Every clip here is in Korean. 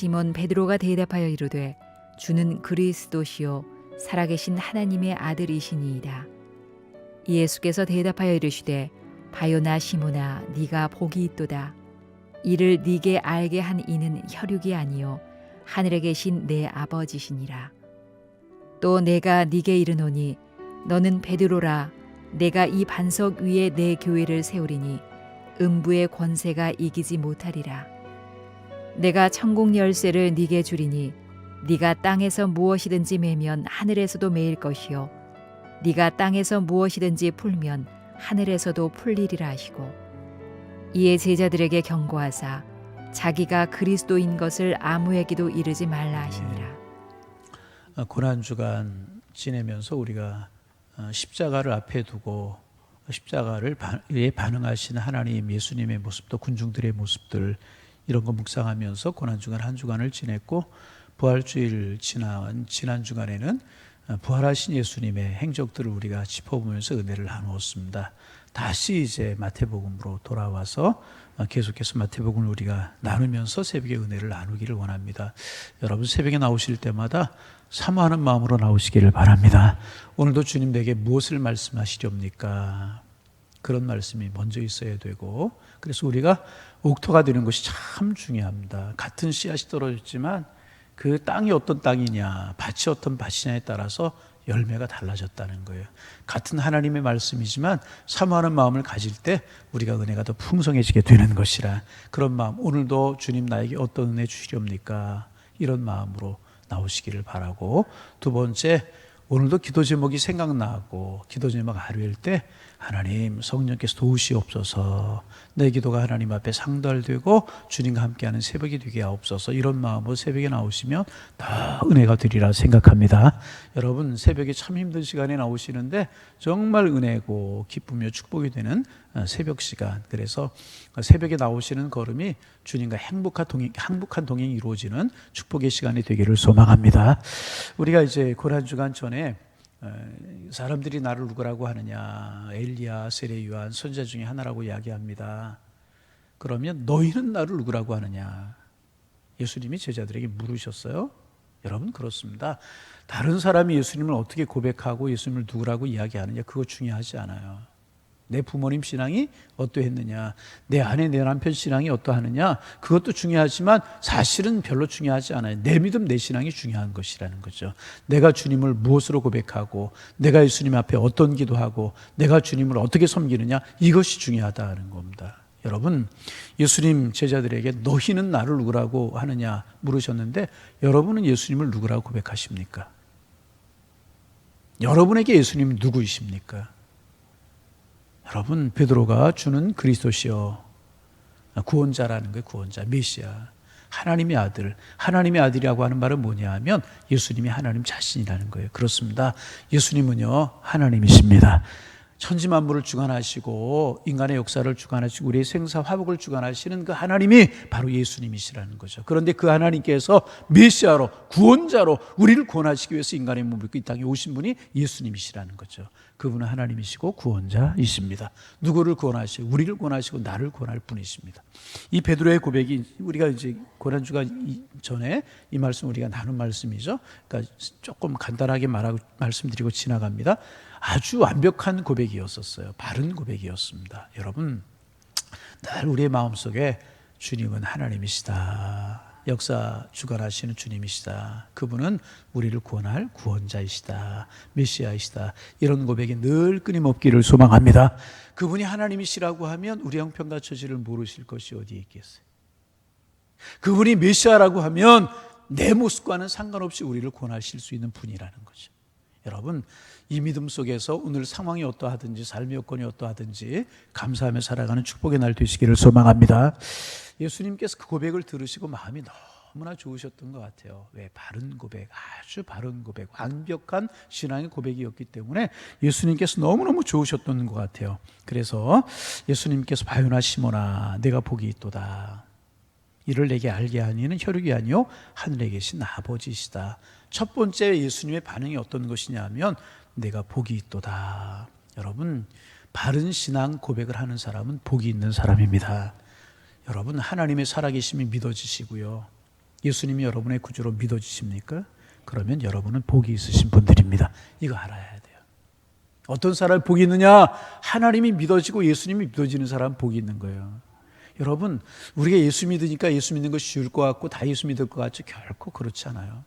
시몬 베드로가 대답하여 이르되 주는 그리스도시요 살아계신 하나님의 아들이시니이다. 예수께서 대답하여 이르시되 바요나 시몬아 네가 복이 있도다. 이를 네게 알게 한 이는 혈육이 아니요 하늘에 계신 내 아버지시니라. 또 내가 네게 이르노니 너는 베드로라. 내가 이 반석 위에 내 교회를 세우리니 음부의 권세가 이기지 못하리라. 내가 천국 열쇠를 네게 주리니 네가 땅에서 무엇이든지 매면 하늘에서도 매일 것이요 네가 땅에서 무엇이든지 풀면 하늘에서도 풀리리라 하시고 이에 제자들에게 경고하사 자기가 그리스도인 것을 아무에게도 이르지 말라 하시니라. 고난주간 지내면서 우리가 십자가를 앞에 두고 십자가를 반응하시는 하나님 예수님의 모습도 군중들의 모습들 이런 거 묵상하면서 고난주간 한 주간을 지냈고 부활주일 지난 주간에는 부활하신 예수님의 행적들을 우리가 짚어보면서 은혜를 나누었습니다. 다시 이제 마태복음으로 돌아와서 계속해서 마태복음을 우리가 나누면서 새벽의 은혜를 나누기를 원합니다. 여러분 새벽에 나오실 때마다 사모하는 마음으로 나오시기를 바랍니다. 오늘도 주님 내게 무엇을 말씀하시렵니까? 그런 말씀이 먼저 있어야 되고 그래서 우리가 옥토가 되는 것이 참 중요합니다. 같은 씨앗이 떨어졌지만 그 땅이 어떤 땅이냐 밭이 어떤 밭이냐에 따라서 열매가 달라졌다는 거예요. 같은 하나님의 말씀이지만 사모하는 마음을 가질 때 우리가 은혜가 더 풍성해지게 되는 것이라 그런 마음 오늘도 주님 나에게 어떤 은혜 주시렵니까? 이런 마음으로 나오시기를 바라고 두 번째 오늘도 기도 제목이 생각나고 기도 제목 아뢰일 때 하나님 성령께서 도우시옵소서 내 기도가 하나님 앞에 상달되고 주님과 함께하는 새벽이 되게 하옵소서 이런 마음으로 새벽에 나오시면 더 은혜가 되리라 생각합니다. 여러분 새벽에 참 힘든 시간에 나오시는데 정말 은혜고 기쁨이며 축복이 되는 새벽 시간 그래서 새벽에 나오시는 걸음이 주님과 행복한 동행이 이루어지는 축복의 시간이 되기를 소망합니다. 우리가 이제 고난주간 전에 사람들이 나를 누구라고 하느냐 엘리야, 세례 요한, 선지자 중에 하나라고 이야기합니다. 그러면 너희는 나를 누구라고 하느냐 예수님이 제자들에게 물으셨어요. 여러분 그렇습니다. 다른 사람이 예수님을 어떻게 고백하고 예수님을 누구라고 이야기하느냐 그거 중요하지 않아요. 내 부모님 신앙이 어떠했느냐 내 아내 내 남편 신앙이 어떠하느냐 그것도 중요하지만 사실은 별로 중요하지 않아요. 내 믿음 내 신앙이 중요한 것이라는 거죠. 내가 주님을 무엇으로 고백하고 내가 예수님 앞에 어떤 기도하고 내가 주님을 어떻게 섬기느냐 이것이 중요하다는 겁니다. 여러분 예수님 제자들에게 너희는 나를 누구라고 하느냐 물으셨는데 여러분은 예수님을 누구라고 고백하십니까? 여러분에게 예수님은 누구이십니까? 여러분 베드로가 주는 그리스도시요 구원자라는 거예요. 구원자 메시아 하나님의 아들 하나님의 아들이라고 하는 말은 뭐냐 하면 예수님이 하나님 자신이라는 거예요. 그렇습니다. 예수님은요 하나님이십니다. 천지만물을 주관하시고 인간의 역사를 주관하시고 우리의 생사 화복을 주관하시는 그 하나님이 바로 예수님이시라는 거죠. 그런데 그 하나님께서 메시아로 구원자로 우리를 구원하시기 위해서 인간의 몸을 입고 이 땅에 오신 분이 예수님이시라는 거죠. 그분은 하나님이시고 구원자이십니다. 누구를 구원하시고 우리를 구원하시고 나를 구원할 분이십니다. 이 베드로의 고백이 우리가 이제 고난주가 전에 이 말씀 우리가 나눈 말씀이죠. 그러니까 조금 간단하게 말씀드리고 지나갑니다. 아주 완벽한 고백이었었어요. 바른 고백이었습니다. 여러분 늘 우리의 마음속에 주님은 하나님이시다. 역사 주관하시는 주님이시다. 그분은 우리를 구원할 구원자이시다. 메시아이시다. 이런 고백이 늘 끊임없기를 소망합니다. 그분이 하나님이시라고 하면 우리 형편과 처지를 모르실 것이 어디에 있겠어요. 그분이 메시아라고 하면 내 모습과는 상관없이 우리를 구원하실 수 있는 분이라는 거죠. 여러분 이 믿음 속에서 오늘 상황이 어떠하든지 삶의 여건이 어떠하든지 감사하며 살아가는 축복의 날 되시기를 소망합니다. 예수님께서 그 고백을 들으시고 마음이 너무나 좋으셨던 것 같아요. 왜? 바른 고백, 아주 바른 고백, 완벽한 신앙의 고백이었기 때문에 예수님께서 너무너무 좋으셨던 것 같아요. 그래서 예수님께서 바요나 시몬아 내가 복이 있도다. 이를 내게 알게 하니는 혈육이 아니요 하늘에 계신 아버지시다. 첫 번째 예수님의 반응이 어떤 것이냐 하면 내가 복이 있도다. 여러분 바른 신앙 고백을 하는 사람은 복이 있는 사람입니다. 여러분 하나님의 살아계심이 믿어지시고요 예수님이 여러분의 구주로 믿어지십니까? 그러면 여러분은 복이 있으신 분들입니다. 이거 알아야 돼요. 어떤 사람이 복이 있느냐? 하나님이 믿어지고 예수님이 믿어지는 사람은 복이 있는 거예요. 여러분, 우리가 예수 믿으니까 예수 믿는 것이 쉬울 것 같고 다 예수 믿을 것 같죠? 결코 그렇지 않아요.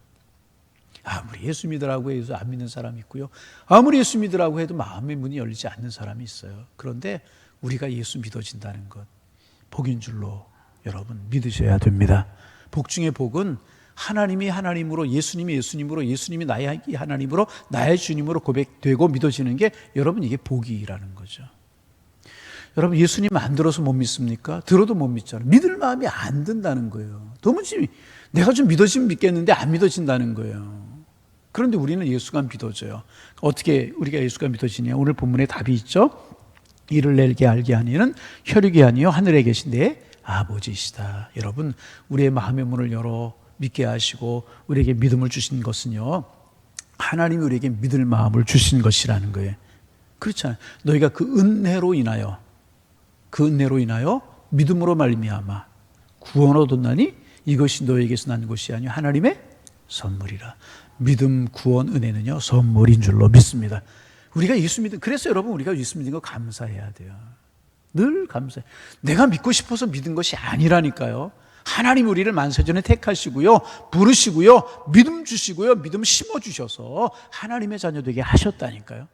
아무리 예수 믿으라고 해도 안 믿는 사람이 있고요. 아무리 예수 믿으라고 해도 마음의 문이 열리지 않는 사람이 있어요. 그런데 우리가 예수 믿어진다는 것, 복인 줄로 여러분 믿으셔야 됩니다. 복 중에 복은 하나님이 하나님으로, 예수님이 예수님으로, 예수님이 나의 하나님으로, 나의 주님으로 고백되고 믿어지는 게 여러분 이게 복이라는 거죠. 여러분 예수님 안 들어서 못 믿습니까? 들어도 못 믿잖아요. 믿을 마음이 안 든다는 거예요. 도무지 내가 좀 믿어지면 믿겠는데 안 믿어진다는 거예요. 그런데 우리는 예수가 믿어져요. 어떻게 우리가 예수가 믿어지냐? 오늘 본문에 답이 있죠. 이를 내게 알게 하니는 혈육이 아니요 하늘에 계신 내 아버지이시다. 여러분 우리의 마음의 문을 열어 믿게 하시고 우리에게 믿음을 주신 것은요, 하나님이 우리에게 믿을 마음을 주신 것이라는 거예요. 그렇잖아요. 너희가 그 은혜로 인하여 믿음으로 말미암아 구원을 얻었나니 이것이 너희에게서 난 것이 아니요 하나님의 선물이라. 믿음, 구원, 은혜는요 선물인 줄로 믿습니다. 우리가 예수 믿는, 그래서 여러분 우리가 예수 믿는 거 감사해야 돼요. 늘 감사해. 내가 믿고 싶어서 믿은 것이 아니라니까요. 하나님 우리를 만세전에 택하시고요, 부르시고요, 믿음 주시고요, 믿음 심어주셔서 하나님의 자녀 되게 하셨다니까요.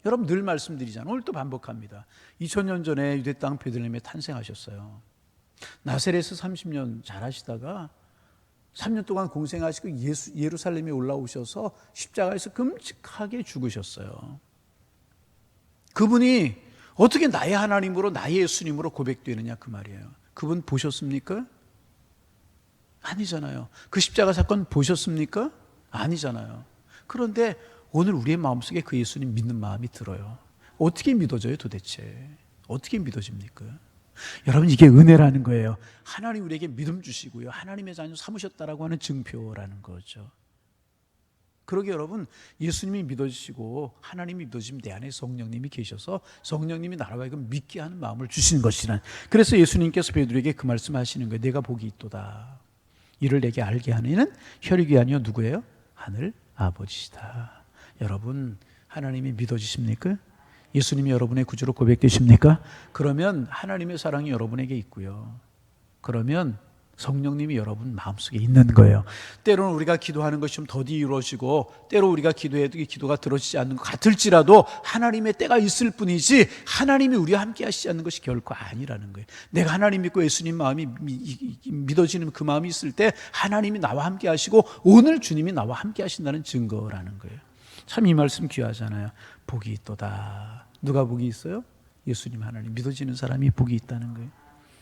여러분 늘 말씀드리잖아요. 오늘 또 반복합니다. 2000년 전에 유대 땅 베들레헴에 탄생하셨어요. 나사렛에서 30년 잘하시다가 3년 동안 공생하시고 예루살렘에 올라오셔서 십자가에서 끔찍하게 죽으셨어요. 그분이 어떻게 나의 하나님으로, 나의 예수님으로 고백되느냐 그 말이에요. 그분 보셨습니까? 아니잖아요. 그 십자가 사건 보셨습니까? 아니잖아요. 그런데 오늘 우리의 마음속에 그 예수님 믿는 마음이 들어요. 어떻게 믿어져요 도대체? 어떻게 믿어집니까? 여러분 이게 은혜라는 거예요. 하나님 우리에게 믿음 주시고요, 하나님의 자녀 삼으셨다라고 하는 증표라는 거죠. 그러게 여러분 예수님이 믿어지시고 하나님이 믿어지면 내 안에 성령님이 계셔서 성령님이 나라와 하여금 믿게 하는 마음을 주시는 것이란. 그래서 예수님께서 베드로에게 그 말씀하시는 거예요. 내가 복이 있도다. 이를 내게 알게 하는 이는 혈육이 아니요 누구예요? 하늘 아버지시다. 여러분 하나님이 믿어지십니까? 예수님이 여러분의 구주로 고백되십니까? 그러면 하나님의 사랑이 여러분에게 있고요, 그러면 성령님이 여러분 마음속에 있는 거예요. 때로는 우리가 기도하는 것이 좀 더디 이루어지고 때로 우리가 기도해도 기도가 들어지지 않는 것 같을지라도 하나님의 때가 있을 뿐이지 하나님이 우리와 함께 하시지 않는 것이 결코 아니라는 거예요. 내가 하나님 믿고 예수님 마음이 믿어지는 그 마음이 있을 때 하나님이 나와 함께 하시고 오늘 주님이 나와 함께 하신다는 증거라는 거예요. 참 이 말씀 귀하잖아요. 복이 있도다. 누가 복이 있어요? 예수님 하나님 믿어지는 사람이 복이 있다는 거예요.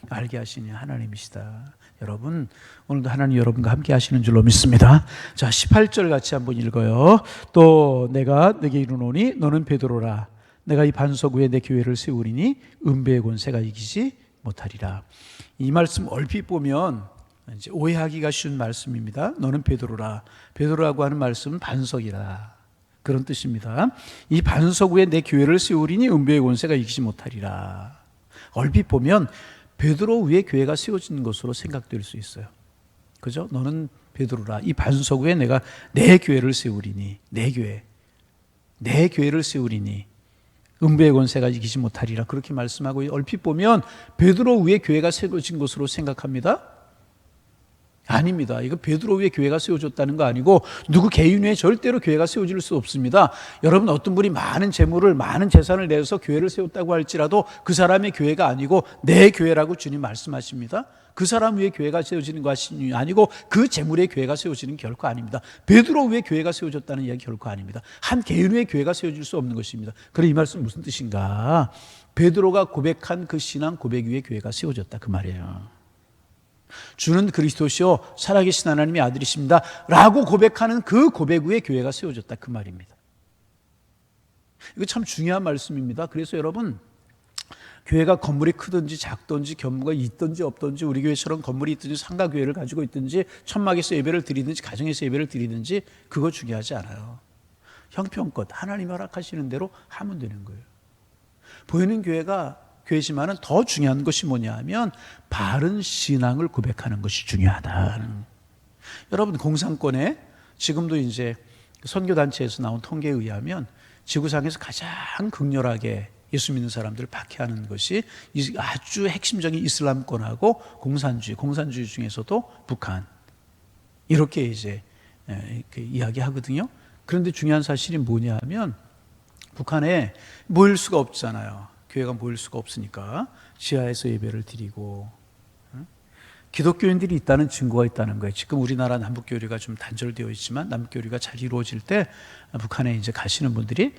알게 하시니 하나님이시다. 여러분 오늘도 하나님 여러분과 함께 하시는 줄로 믿습니다. 자 18절 같이 한번 읽어요. 또 내가 네게 이르노니 너는 베드로라. 내가 이 반석 위에 내 교회를 세우리니 은배의 권세가 이기지 못하리라. 이 말씀 얼핏 보면 이제 오해하기가 쉬운 말씀입니다. 너는 베드로라. 베드로라고 하는 말씀은 반석이라, 그런 뜻입니다. 이 반석 위에 내 교회를 세우리니 은배의 권세가 이기지 못하리라. 얼핏 보면 베드로 위에 교회가 세워진 것으로 생각될 수 있어요. 그죠? 너는 베드로라. 이 반석 위에 내가 내 교회를 세우리니, 내 교회를 세우리니 은배의 권세가 이기지 못하리라. 그렇게 말씀하고 얼핏 보면 베드로 위에 교회가 세워진 것으로 생각합니다. 아닙니다. 이거 베드로 위에 교회가 세워졌다는 거 아니고 누구 개인 위에 절대로 교회가 세워질 수 없습니다. 여러분 어떤 분이 많은 재물을, 많은 재산을 내서 교회를 세웠다고 할지라도 그 사람의 교회가 아니고 내 교회라고 주님 말씀하십니다. 그 사람 위에 교회가 세워지는 것이 아니고 그 재물의 교회가 세워지는 결코 아닙니다. 베드로 위에 교회가 세워졌다는 이야기 결코 아닙니다. 한 개인 위에 교회가 세워질 수 없는 것입니다. 그럼 이 말씀 무슨 뜻인가? 베드로가 고백한 그 신앙 고백 위에 교회가 세워졌다 그 말이에요. 주는 그리스도시요 살아계신 하나님의 아들이십니다 라고 고백하는 그 고백 위에 교회가 세워졌다 그 말입니다. 이거 참 중요한 말씀입니다. 그래서 여러분 교회가 건물이 크든지 작든지 견무가 있든지 없든지 우리 교회처럼 건물이 있든지 상가교회를 가지고 있든지 천막에서 예배를 드리든지 가정에서 예배를 드리든지 그거 중요하지 않아요. 형편껏 하나님이 허락하시는 대로 하면 되는 거예요. 보이는 교회가 교회지만은 더 중요한 것이 뭐냐 하면 바른 신앙을 고백하는 것이 중요하다. 여러분, 공산권에 지금도 이제 선교단체에서 나온 통계에 의하면 지구상에서 가장 극렬하게 예수 믿는 사람들을 박해하는 것이 아주 핵심적인 이슬람권하고 공산주의 중에서도 북한, 이렇게 이제 이야기하거든요. 그런데 중요한 사실이 뭐냐면 북한에 모일 수가 없잖아요. 교회가 모일 수가 없으니까 지하에서 예배를 드리고, 기독교인들이 있다는 증거가 있다는 거예요. 지금 우리나라 남북교류가 좀 단절되어 있지만 남북교류가 잘 이루어질 때 북한에 이제 가시는 분들이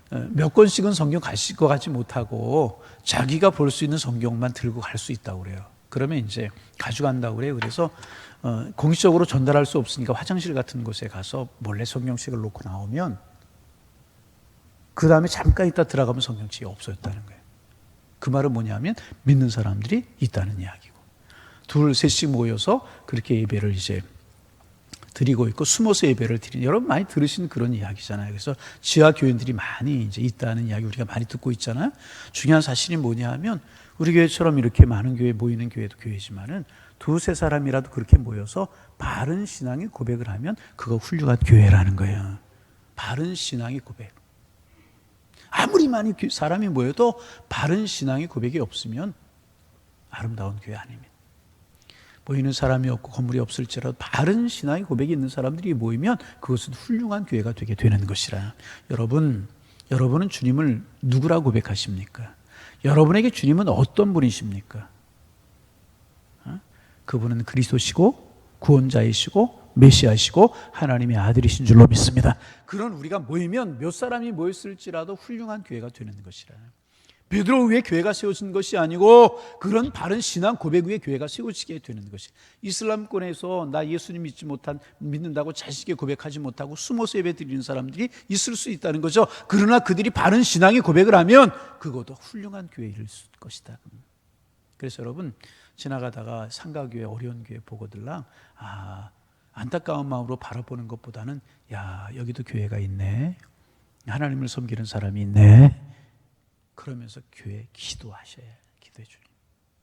몇 권씩은 성경 가지고 가지 못하고 자기가 볼 수 있는 성경만 들고 갈 수 있다고 그래요. 그러면 이제 가져간다고 그래요. 그래서 공식적으로 전달할 수 없으니까 화장실 같은 곳에 가서 몰래 성경책을 놓고 나오면 그 다음에 잠깐 있다 들어가면 성경책이 없어졌다는 거예요. 그 말은 뭐냐면 믿는 사람들이 있다는 이야기고, 둘, 셋씩 모여서 그렇게 예배를 이제 드리고 있고, 숨어서 예배를 드리는, 여러분 많이 들으신 그런 이야기잖아요. 그래서 지하 교인들이 많이 이제 있다는 이야기 우리가 많이 듣고 있잖아요. 중요한 사실이 뭐냐 하면 우리 교회처럼 이렇게 많은 교회 모이는 교회도 교회지만은 두세 사람이라도 그렇게 모여서 바른 신앙의 고백을 하면 그거 훌륭한 교회라는 거예요. 바른 신앙의 고백. 아무리 많이 사람이 모여도 바른 신앙의 고백이 없으면 아름다운 교회 아닙니다. 모이는 사람이 없고 건물이 없을지라도 바른 신앙의 고백이 있는 사람들이 모이면 그것은 훌륭한 교회가 되게 되는 것이라. 여러분은 주님을 누구라고 고백하십니까? 여러분에게 주님은 어떤 분이십니까? 그분은 그리스도시고 구원자이시고 메시아시고 하나님의 아들이신 줄로 믿습니다. 그런 우리가 모이면 몇 사람이 모였을지라도 훌륭한 교회가 되는 것이라. 베드로 위에 교회가 세워진 것이 아니고 그런 바른 신앙 고백 위에 교회가 세워지게 되는 것이. 이슬람권에서 나 예수님 믿는다고 자식에게 고백하지 못하고 숨어서 예배 드리는 사람들이 있을 수 있다는 거죠. 그러나 그들이 바른 신앙의 고백을 하면 그것도 훌륭한 교회일 것이다. 그래서 여러분, 지나가다가 상가교회, 어려운 교회 보고들랑 안타까운 마음으로 바라보는 것보다는 야, 여기도 교회가 있네, 하나님을 섬기는 사람이 있네, 그러면서 교회 기도하셔야 해요. 기도해 주님.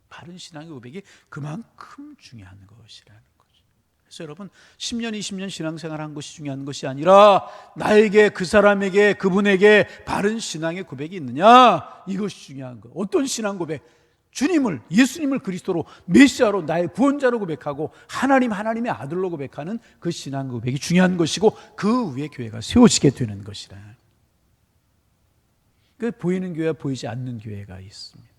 바른 신앙의 고백이 그만큼 중요한 것이라는 거죠. 그래서 여러분, 10년, 20년 신앙생활 한 것이 중요한 것이 아니라 나에게, 그 사람에게, 그분에게 바른 신앙의 고백이 있느냐, 이것이 중요한 거예요. 어떤 신앙 고백? 주님을, 예수님을 그리스도로, 메시아로, 나의 구원자로 고백하고 하나님의 아들로 고백하는 그 신앙 고백이 중요한 것이고, 그 위에 교회가 세워지게 되는 것이라. 그 보이는 교회와 보이지 않는 교회가 있습니다.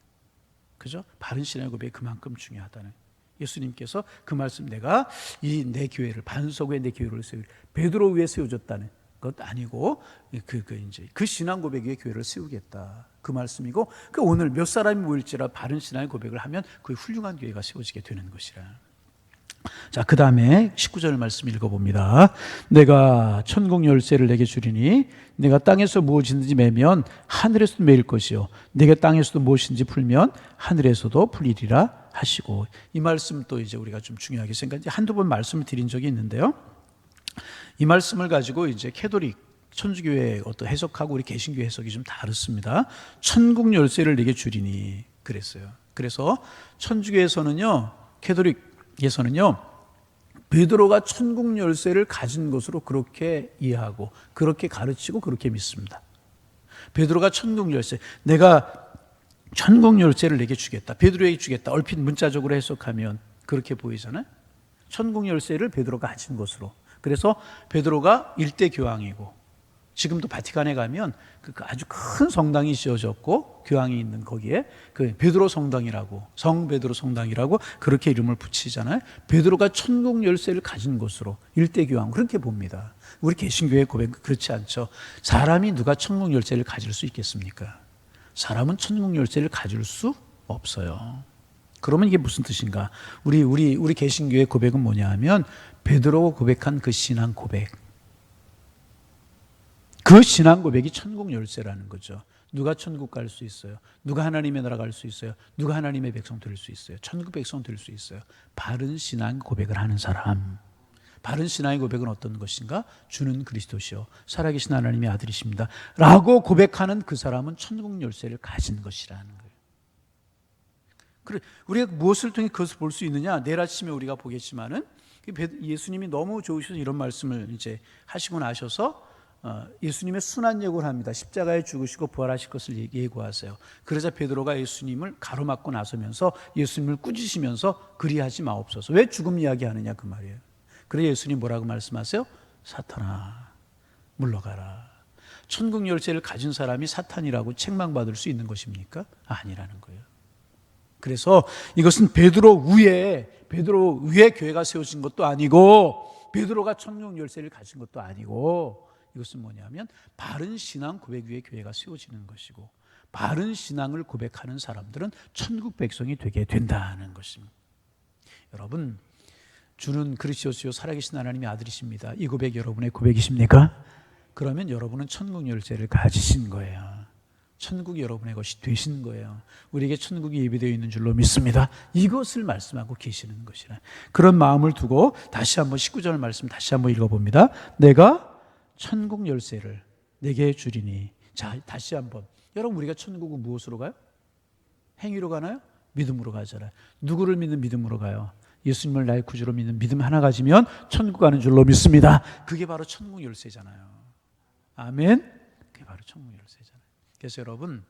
그죠? 바른 신앙의 고백이 그만큼 중요하다는. 예수님께서 그 말씀, 내가 내 교회를, 반석에 내 교회를 베드로 위에 세워졌다는 것 아니고 그 신앙 고백 위에 교회를 세우겠다, 그 말씀이고, 그 오늘 몇 사람이 모일지라 바른 신앙의 고백을 하면 그 훌륭한 교회가 세워지게 되는 것이라. 자, 그 다음에 19절 말씀 읽어봅니다. 내가 천국 열쇠를 내게 주리니 내가 땅에서 무엇이든지 매면 하늘에서도 매일 것이요 내가 땅에서도 무엇이든지 풀면 하늘에서도 풀리리라 하시고. 이 말씀 또 이제 우리가 좀 중요하게 생각해 한두 번 말씀을 드린 적이 있는데요. 이 말씀을 가지고 이제 캐톨릭 천주교회 어떤 해석하고 우리 개신교 해석이 좀 다릅니다. 천국 열쇠를 내게 주리니 그랬어요. 그래서 천주교에서는요, 캐톨릭에서는요, 베드로가 천국 열쇠를 가진 것으로 그렇게 이해하고 그렇게 가르치고 그렇게 믿습니다. 베드로가 천국 열쇠, 내가 천국 열쇠를 내게 주겠다, 베드로에게 주겠다, 얼핏 문자적으로 해석하면 그렇게 보이잖아요. 천국 열쇠를 베드로가 가진 것으로. 그래서 베드로가 일대 교황이고, 지금도 바티칸에 가면 그 아주 큰 성당이 지어졌고 교황이 있는 거기에 그 베드로 성당이라고, 성 베드로 성당이라고 그렇게 이름을 붙이잖아요. 베드로가 천국 열쇠를 가진 것으로 일대 교황, 그렇게 봅니다. 우리 개신교의 고백은 그렇지 않죠. 사람이 누가 천국 열쇠를 가질 수 있겠습니까? 사람은 천국 열쇠를 가질 수 없어요. 그러면 이게 무슨 뜻인가? 우리 개신교의 고백은 뭐냐 하면 베드로가 고백한 그 신앙 고백, 그 신앙 고백이 천국 열쇠라는 거죠. 누가 천국 갈 수 있어요? 누가 하나님의 나라 갈 수 있어요? 누가 하나님의 백성 될 수 있어요? 천국 백성 될 수 있어요? 바른 신앙 고백을 하는 사람. 바른 신앙의 고백은 어떤 것인가? 주는 그리스도시요 살아계신 하나님의 아들이십니다 라고 고백하는 그 사람은 천국 열쇠를 가진 것이라는 거예요. 그래, 우리가 무엇을 통해 그것을 볼 수 있느냐? 내일 아침에 우리가 보겠지만은 예수님이 너무 좋으셔서 이런 말씀을 이제 하시고 나셔서 예수님의 순환 예고를 합니다. 십자가에 죽으시고 부활하실 것을 예고하세요. 그러자 베드로가 예수님을 가로막고 나서면서 예수님을 꾸짖으면서 그리하지 마옵소서. 왜 죽음 이야기하느냐 그 말이에요. 그래 예수님 뭐라고 말씀하세요? 사탄아 물러가라. 천국 열쇠를 가진 사람이 사탄이라고 책망받을 수 있는 것입니까? 아니라는 거예요. 그래서 이것은 베드로 위에 교회가 세워진 것도 아니고 베드로가 천국 열쇠를 가진 것도 아니고 이것은 뭐냐면 바른 신앙 고백 위에 교회가 세워지는 것이고 바른 신앙을 고백하는 사람들은 천국 백성이 되게 된다는 것입니다. 여러분, 주는 그리스도시요 살아계신 하나님의 아들이십니다. 이 고백 여러분의 고백이십니까? 그러면 여러분은 천국 열쇠를 가지신 거예요. 천국이 여러분의 것이 되신 거예요. 우리에게 천국이 예비되어 있는 줄로 믿습니다. 이것을 말씀하고 계시는 것이라. 그런 마음을 두고 다시 한번 19절 말씀 다시 한번 읽어봅니다. 내가 천국 열쇠를 내게 주리니. 자, 다시 한번. 여러분, 우리가 천국은 무엇으로 가요? 행위로 가나요? 믿음으로 가잖아요. 누구를 믿는 믿음으로 가요? 예수님을 나의 구주로 믿는 믿음 하나 가지면 천국 가는 줄로 믿습니다. 그게 바로 천국 열쇠잖아요. 아멘. 그게 바로 천국 열쇠잖아요. 그래서 여러분,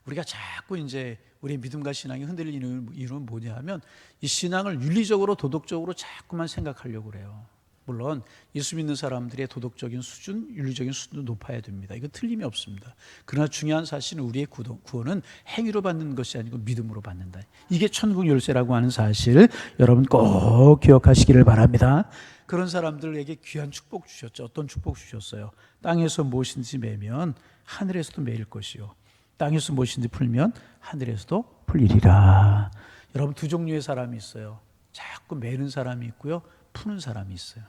우리가 자꾸 이제 우리의 믿음과 신앙이 흔들리는 이유는 뭐냐 하면 이 신앙을 윤리적으로 도덕적으로 자꾸만 생각하려고 그래요. 물론 예수 믿는 사람들의 도덕적인 수준, 윤리적인 수준도 높아야 됩니다. 이거 틀림이 없습니다. 그러나 중요한 사실은 우리의 구원은 행위로 받는 것이 아니고 믿음으로 받는다. 이게 천국 열쇠라고 하는 사실 여러분 꼭 기억하시기를 바랍니다. 그런 사람들에게 귀한 축복 주셨죠. 어떤 축복 주셨어요? 땅에서 무엇인지 매면 하늘에서도 매일 것이요, 땅에서 무엇인지 풀면 하늘에서도 풀리리라. 여러분, 두 종류의 사람이 있어요. 자꾸 매는 사람이 있고요, 푸는 사람이 있어요.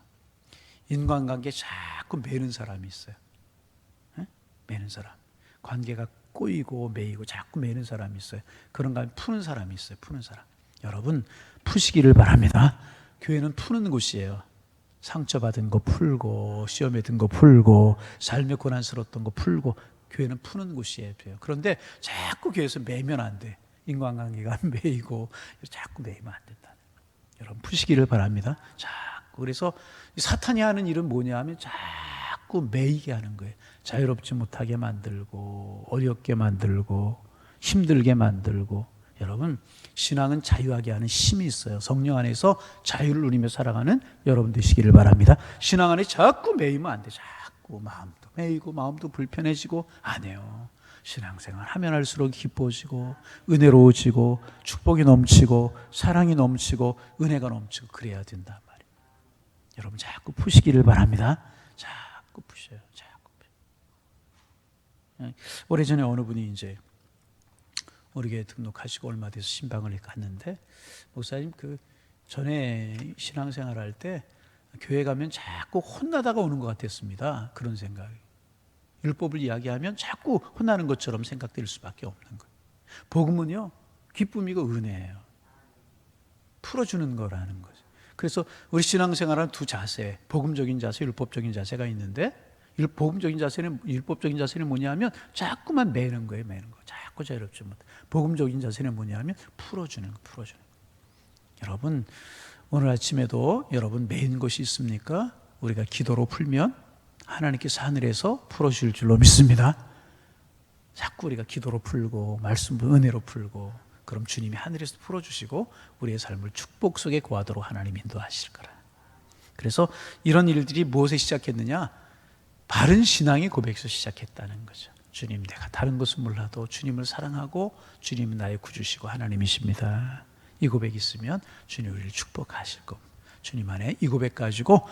인간관계에 자꾸 매는 사람이 있어요. 네? 매는 사람. 관계가 꼬이고 매이고 자꾸 매는 사람이 있어요. 그런가 하면 푸는 사람이 있어요. 푸는 사람. 여러분, 푸시기를 바랍니다. 교회는 푸는 곳이에요. 상처받은 거 풀고, 시험에 든 거 풀고, 삶에 고난스러웠던 거 풀고, 교회는 푸는 곳이에요. 그런데 자꾸 교회에서 매면 안 돼. 인간관계가 매이고 자꾸 매이면 안 된다. 여러분, 푸시기를 바랍니다. 자꾸. 그래서 사탄이 하는 일은 뭐냐 하면 자꾸 매이게 하는 거예요. 자유롭지 못하게 만들고, 어렵게 만들고, 힘들게 만들고. 여러분, 신앙은 자유하게 하는 힘이 있어요. 성령 안에서 자유를 누리며 살아가는 여러분 되시기를 바랍니다. 신앙 안에 자꾸 매이면 안 돼. 자꾸 마음도 매이고 마음도 불편해지고 안 해요. 신앙생활 하면 할수록 기뻐지고 은혜로워지고 축복이 넘치고 사랑이 넘치고 은혜가 넘치고 그래야 된단 말이에요. 여러분, 자꾸 푸시기를 바랍니다. 자꾸 푸셔요. 자꾸 푸셔요. 오래전에 어느 분이 이제 우리 교회 등록하시고 얼마 돼서 신방을 갔는데, 목사님 그 전에 신앙생활 할 때 교회 가면 자꾸 혼나다가 오는 것 같았습니다. 그런 생각이. 율법을 이야기하면 자꾸 혼나는 것처럼 생각될 수밖에 없는 거예요. 복음은요, 기쁨이고 은혜예요. 풀어주는 거라는 거죠. 그래서 우리 신앙생활은 두 자세, 복음적인 자세, 율법적인 자세가 있는데, 복음적인 자세는, 율법적인 자세는 뭐냐면 자꾸만 매는 거예요. 매는 거. 자꾸 자유롭지 못해. 복음적인 자세는 뭐냐면 풀어주는 거. 풀어주는 거. 여러분, 오늘 아침에도 여러분 매인 것이 있습니까? 우리가 기도로 풀면 하나님께서 하늘에서 풀어주실 줄로 믿습니다. 자꾸 우리가 기도로 풀고 말씀으로 은혜로 풀고, 그럼 주님이 하늘에서 풀어주시고 우리의 삶을 축복 속에 거하도록 하나님 인도하실 거라. 그래서 이런 일들이 무엇에 시작했느냐? 바른 신앙의 고백에서 시작했다는 거죠. 주님, 내가 다른 것은 몰라도 주님을 사랑하고 주님은 나의 구주시고 하나님이십니다. 이 고백이 있으면 주님 우리를 축복하실 겁니다. 주님 안에 이 고백 가지고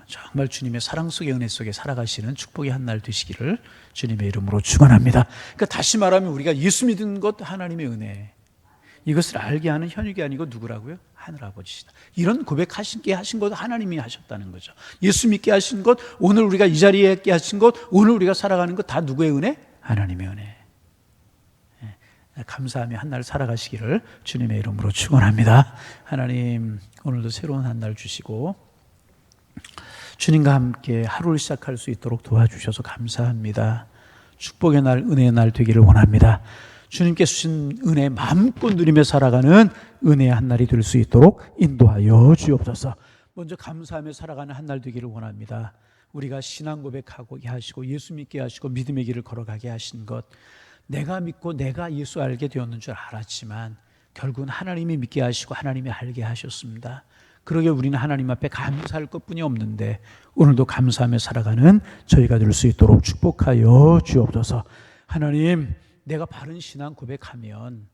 정말 주님의 사랑 속의 은혜 속에 살아가시는 축복의 한 날 되시기를 주님의 이름으로 축원합니다. 그러니까 다시 말하면 우리가 예수 믿은 것 하나님의 은혜, 이것을 알게 하는 현육이 아니고 누구라고요? 하늘아버지시다. 이런 고백하시게 하신 것 하나님이 하셨다는 거죠. 예수 믿게 하신 것, 오늘 우리가 이 자리에 있게 하신 것, 오늘 우리가 살아가는 것 다 누구의 은혜? 하나님의 은혜. 감사하며 한 날 살아가시기를 주님의 이름으로 축원합니다. 하나님, 오늘도 새로운 한 날 주시고 주님과 함께 하루를 시작할 수 있도록 도와주셔서 감사합니다. 축복의 날, 은혜의 날 되기를 원합니다. 주님께 주신 은혜 마음껏 누리며 살아가는 은혜의 한 날이 될 수 있도록 인도하여 주옵소서. 먼저 감사하며 살아가는 한 날 되기를 원합니다. 우리가 신앙 고백하게 하시고 예수 믿게 하시고 믿음의 길을 걸어가게 하신 것, 내가 믿고 내가 예수 알게 되었는 줄 알았지만 결국은 하나님이 믿게 하시고 하나님이 알게 하셨습니다. 그러게 우리는 하나님 앞에 감사할 것뿐이 없는데 오늘도 감사하며 살아가는 저희가 될 수 있도록 축복하여 주옵소서. 하나님, 내가 바른 신앙 고백하면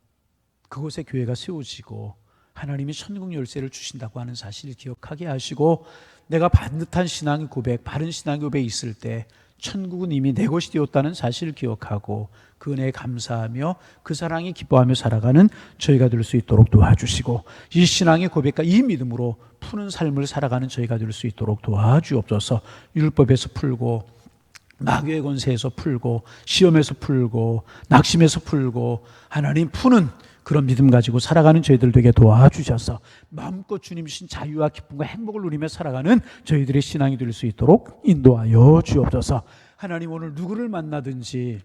그곳에 교회가 세워지고 하나님이 천국 열쇠를 주신다고 하는 사실을 기억하게 하시고, 내가 반듯한 신앙 고백, 바른 신앙 고백이 있을 때 천국은 이미 내 것이 되었다는 사실을 기억하고 그 은혜에 감사하며 그 사랑이 기뻐하며 살아가는 저희가 될 수 있도록 도와주시고, 이 신앙의 고백과 이 믿음으로 푸는 삶을 살아가는 저희가 될 수 있도록 도와주옵소서. 율법에서 풀고 마귀의 권세에서 풀고 시험에서 풀고 낙심에서 풀고 하나님 푸는 그런 믿음 가지고 살아가는 저희들 되게 도와주셔서 마음껏 주님 주신 자유와 기쁨과 행복을 누리며 살아가는 저희들의 신앙이 될 수 있도록 인도하여 주옵소서. 하나님, 오늘 누구를 만나든지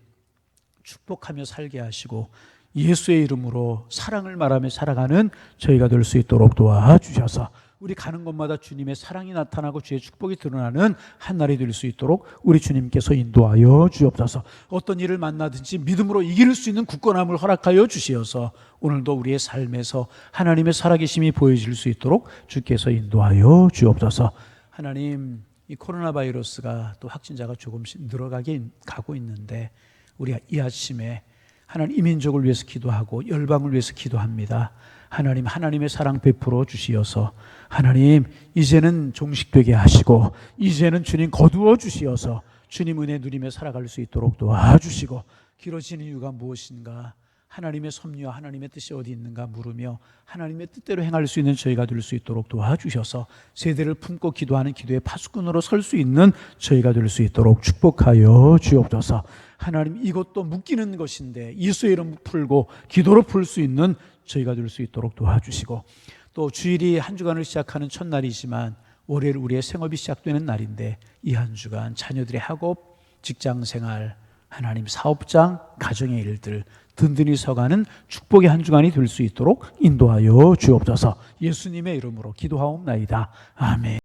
축복하며 살게 하시고 예수의 이름으로 사랑을 말하며 살아가는 저희가 될 수 있도록 도와주셔서 우리 가는 곳마다 주님의 사랑이 나타나고 주의 축복이 드러나는 한 날이 될 수 있도록 우리 주님께서 인도하여 주옵소서. 어떤 일을 만나든지 믿음으로 이길 수 있는 굳건함을 허락하여 주시어서 오늘도 우리의 삶에서 하나님의 살아계심이 보여질 수 있도록 주께서 인도하여 주옵소서. 하나님, 이 코로나 바이러스가 또 확진자가 조금씩 가고 있는데 우리 이 아침에 하나님 이민족을 위해서 기도하고 열방을 위해서 기도합니다. 하나님, 하나님의 사랑 베풀어 주시어서 하나님 이제는 종식되게 하시고 이제는 주님 거두어 주시어서 주님 은혜 누리며 살아갈 수 있도록 도와주시고, 길어지는 이유가 무엇인가, 하나님의 섭리와 하나님의 뜻이 어디 있는가 물으며 하나님의 뜻대로 행할 수 있는 저희가 될 수 있도록 도와주셔서 세대를 품고 기도하는 기도의 파수꾼으로 설 수 있는 저희가 될 수 있도록 축복하여 주옵소서. 하나님, 이것도 묶이는 것인데 예수의 이름 풀고 기도로 풀 수 있는 저희가 될 수 있도록 도와주시고, 또 주일이 한 주간을 시작하는 첫날이지만 월요일 우리의 생업이 시작되는 날인데 이 한 주간 자녀들의 학업, 직장생활, 하나님 사업장, 가정의 일들 든든히 서가는 축복의 한 주간이 될 수 있도록 인도하여 주옵소서. 예수님의 이름으로 기도하옵나이다. 아멘.